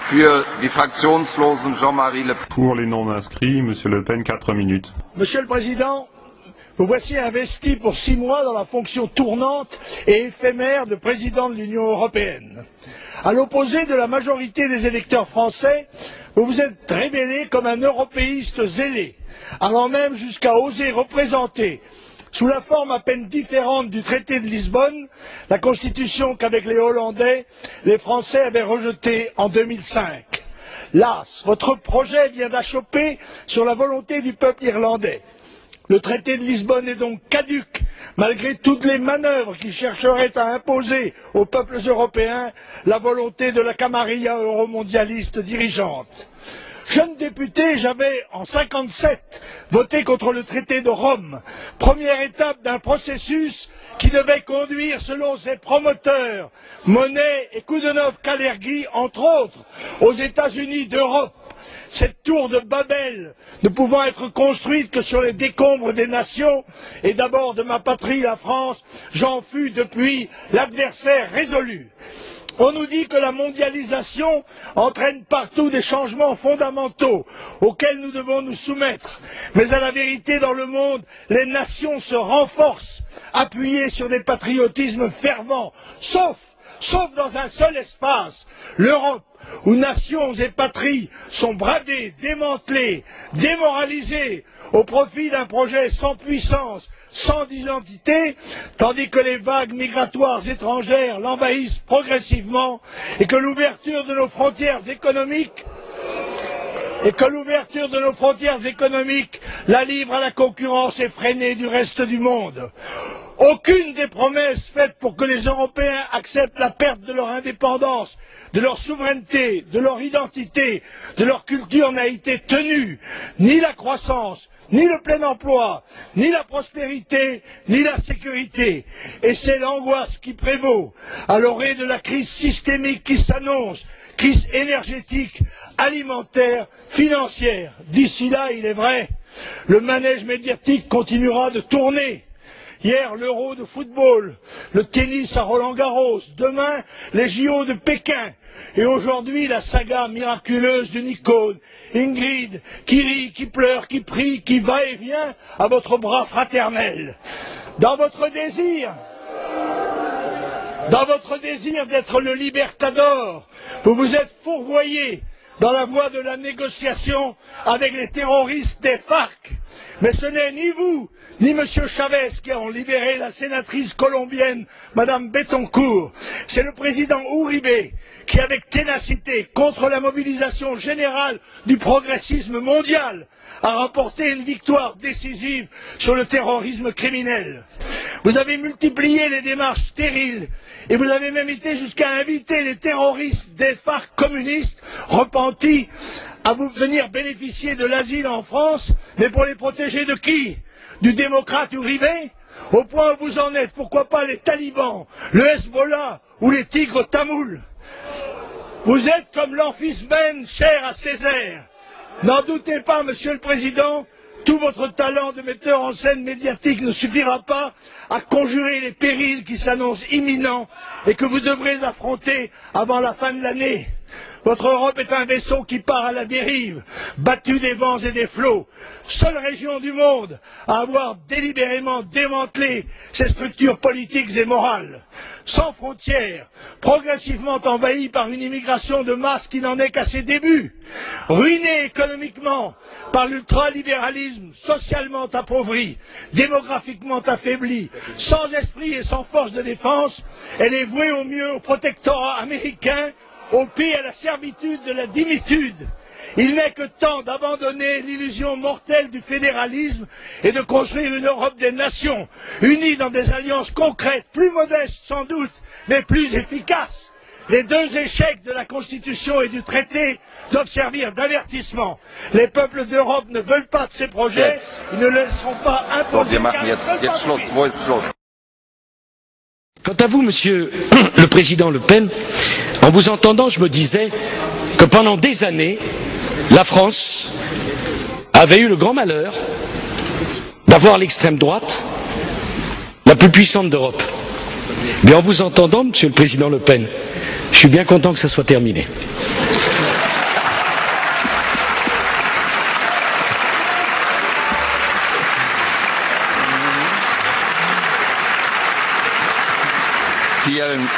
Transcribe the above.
Für die Fraktionslosen Jean-Marie Le Pen. Pour les non-inscrits, Monsieur Le Pen, 4 minutes. Monsieur le Président, vous voici investi pour 6 mois dans la fonction tournante et éphémère de président de l'Union européenne. À l'opposé de la majorité des électeurs français, vous vous êtes révélé comme un européiste zélé, allant même jusqu'à oser représenter, sous la forme à peine différente du traité de Lisbonne, la constitution qu'avec les Hollandais, les Français avaient rejetée en 2005. Las, votre projet vient d'achopper sur la volonté du peuple irlandais. Le traité de Lisbonne est donc caduc, malgré toutes les manœuvres qui chercheraient à imposer aux peuples européens la volonté de la camarilla euromondialiste dirigeante. Jeune député, j'avais, en 1957, voté contre le traité de Rome, première étape d'un processus qui devait conduire, selon ses promoteurs, Monnet et Koudenov-Kalergi, entre autres, aux États-Unis d'Europe. Cette tour de Babel ne pouvant être construite que sur les décombres des nations, et d'abord de ma patrie, la France, j'en fus depuis l'adversaire résolu. On nous dit que la mondialisation entraîne partout des changements fondamentaux auxquels nous devons nous soumettre. Mais à la vérité, dans le monde, les nations se renforcent, appuyées sur des patriotismes fervents, sauf dans un seul espace, l'Europe, où nations et patries sont bradées, démantelées, démoralisées au profit d'un projet sans puissance, sans identité, tandis que les vagues migratoires étrangères l'envahissent progressivement et que l'ouverture de nos frontières économiques la livre à la concurrence effrénée du reste du monde. Aucune des promesses faites pour que les Européens acceptent la perte de leur indépendance, de leur souveraineté, de leur identité, de leur culture n'a été tenue. Ni la croissance, ni le plein emploi, ni la prospérité, ni la sécurité. Et c'est l'angoisse qui prévaut à l'orée de la crise systémique qui s'annonce, crise énergétique, alimentaire, financière. D'ici là, il est vrai, le manège médiatique continuera de tourner. Hier, l'Euro de football, le tennis à Roland-Garros, demain, les JO de Pékin, et aujourd'hui, la saga miraculeuse d'une icône, Ingrid, qui rit, qui pleure, qui prie, qui va et vient à votre bras fraternel. Dans votre désir d'être le libertador, vous vous êtes fourvoyé dans la voie de la négociation avec les terroristes des FARC. Mais ce n'est ni vous, ni M. Chavez qui ont libéré la sénatrice colombienne, Mme Bettencourt. C'est le président Uribe qui, avec ténacité, contre la mobilisation générale du progressisme mondial, a remporté une victoire décisive sur le terrorisme criminel. Vous avez multiplié les démarches stériles et vous avez même été jusqu'à inviter les terroristes des FARC communistes repentis à vous venir bénéficier de l'asile en France, mais pour les protéger de qui? Du démocrate Uribe? Au point où vous en êtes, pourquoi pas les talibans, le Hezbollah ou les tigres tamouls? Vous êtes comme l'amphibène cher à Césaire. N'en doutez pas, Monsieur le Président, tout votre talent de metteur en scène médiatique ne suffira pas à conjurer les périls qui s'annoncent imminents et que vous devrez affronter avant la fin de l'année. Votre Europe est un vaisseau qui part à la dérive, battu des vents et des flots. Seule région du monde à avoir délibérément démantelé ses structures politiques et morales. Sans frontières, progressivement envahie par une immigration de masse qui n'en est qu'à ses débuts. Ruinée économiquement par l'ultralibéralisme, socialement appauvrie, démographiquement affaiblie, sans esprit et sans force de défense, elle est vouée au mieux au protectorat américain, au pire à la servitude de la dimitude. Il n'est que temps d'abandonner l'illusion mortelle du fédéralisme et de construire une Europe des nations, unie dans des alliances concrètes, plus modestes sans doute, mais plus efficaces. Les deux échecs de la Constitution et du traité doivent servir d'avertissement. Les peuples d'Europe ne veulent pas de ces projets, ils ne laisseront pas imposer. Quant à vous, Monsieur le Président Le Pen, en vous entendant, je me disais que pendant des années, la France avait eu le grand malheur d'avoir l'extrême droite la plus puissante d'Europe. Mais en vous entendant, Monsieur le Président Le Pen, je suis bien content que ça soit terminé. Vielen